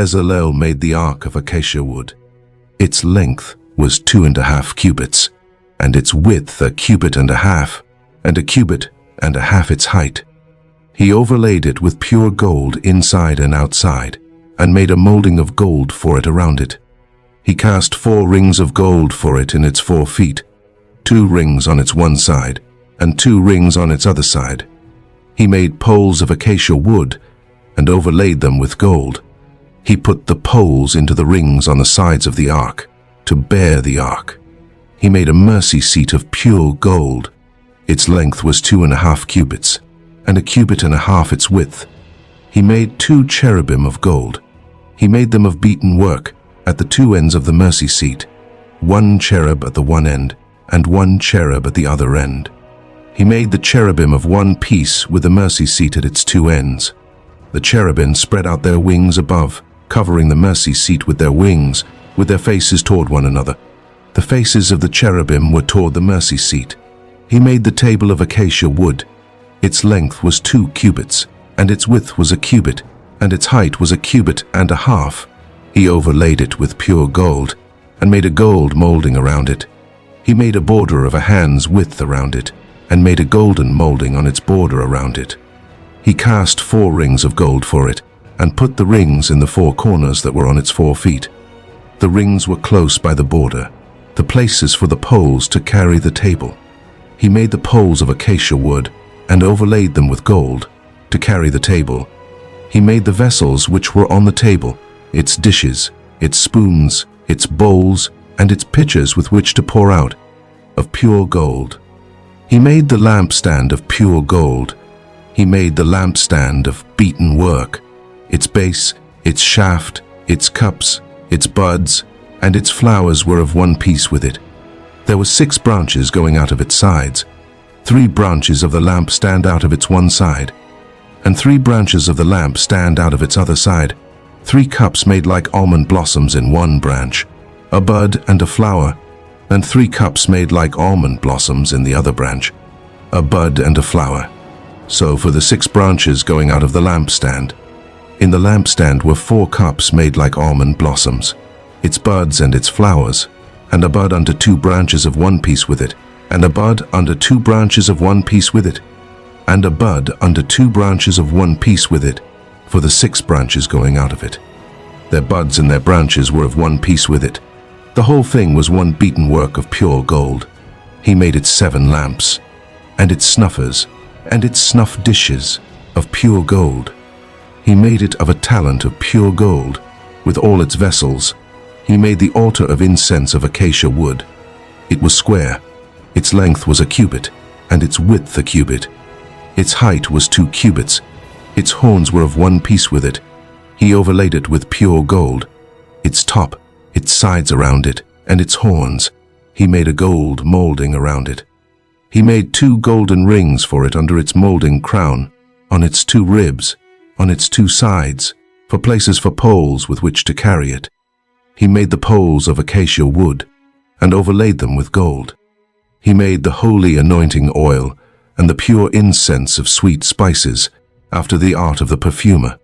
Bezalel made the ark of acacia wood. Its length was 2.5 cubits, and its width 1.5 cubits, and 1.5 cubits its height. He overlaid it with pure gold inside and outside, and made a molding of gold for it around it. He cast 4 rings of gold for it in its 4 feet, 2 rings on its one side, and 2 rings on its other side. He made poles of acacia wood, and overlaid them with gold. He put the poles into the rings on the sides of the ark, to bear the ark. He made a mercy seat of pure gold. Its length was 2.5 cubits, and 1.5 cubits its width. He made 2 cherubim of gold. He made them of beaten work at the 2 ends of the mercy seat, 1 cherub at the one end, and 1 cherub at the other end. He made the cherubim of one piece with the mercy seat at its 2 ends. The cherubim spread out their wings above, covering the mercy seat with their wings, with their faces toward one another. The faces of the cherubim were toward the mercy seat. He made the table of acacia wood. Its length was 2 cubits, and its width was 1 cubit, and its height was 1.5 cubits. He overlaid it with pure gold, and made a gold molding around it. He made a border of a hand's width around it, and made a golden molding on its border around it. He cast 4 rings of gold for it, and put the rings in the 4 corners that were on its 4 feet. The rings were close by the border, the places for the poles to carry the table. He made the poles of acacia wood, and overlaid them with gold, to carry the table. He made the vessels which were on the table, its dishes, its spoons, its bowls, and its pitchers with which to pour out, of pure gold. He made the lampstand of pure gold. He made the lampstand of beaten work. Its base, its shaft, its cups, its buds, and its flowers were of one piece with it. There were 6 branches going out of its sides, 3 branches of the lampstand out of its one side, and 3 branches of the lampstand out of its other side, 3 cups made like almond blossoms in one branch, a bud and a flower, and 3 cups made like almond blossoms in the other branch, a bud and a flower. So for the 6 branches going out of the lampstand. In the lampstand were 4 cups made like almond blossoms, its buds and its flowers, and a bud under 2 branches of one piece with it, and a bud under 2 branches of one piece with it, and a bud under 2 branches of one piece with it, for the 6 branches going out of it. Their buds and their branches were of one piece with it. The whole thing was one beaten work of pure gold. He made its 7 lamps, and its snuffers, and its snuff dishes of pure gold. He made it of a talent of pure gold, with all its vessels. He made the altar of incense of acacia wood. It was square. Its length was 1 cubit, and its width 1 cubit. Its height was 2 cubits. Its horns were of one piece with it. He overlaid it with pure gold. Its top, its sides around it, and its horns. He made a gold molding around it. He made 2 golden rings for it under its molding crown, on its 2 ribs, on its 2 sides, for places for poles with which to carry it. He made the poles of acacia wood, and overlaid them with gold. He made the holy anointing oil, and the pure incense of sweet spices, after the art of the perfumer.